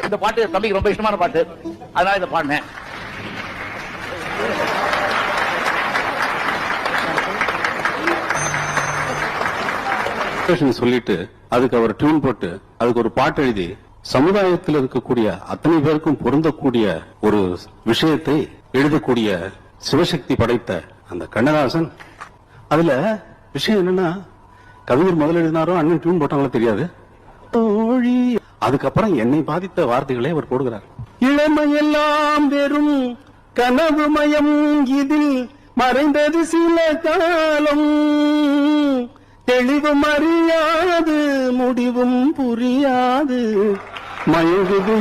இந்த பாட்டு தம்பிக்கு ரொம்ப இஷ்டமான பாட்டு, அதனால இதை பாடினேன். சொல்லிட்டு அதுக்கு அவர் டியூன் போட்டு அதுக்கு ஒரு பாட்டு எழுதி சமுதாயத்தில் இருக்கக்கூடிய அத்தனை பேருக்கும் பொருந்தக்கூடிய ஒரு விஷயத்தை எழுதக்கூடிய சிவசக்தி படைத்த அந்த கண்ணதாசன். அதுல விஷயம் என்னன்னா, கவிஞர் முதல்ல எழுதினாரோ அண்ணன் டியூன் போட்டாங்களோ தெரியாது. அதுக்கப்புறம் என்னை பாதித்த வார்த்தைகளை அவர் போடுகிறார். இளமையெல்லாம் வெறும் கனவுமயம், இதில் மறைந்தது சில காலம், தெளிவும் அறியாது முடிவும் புரியாது, மயங்குது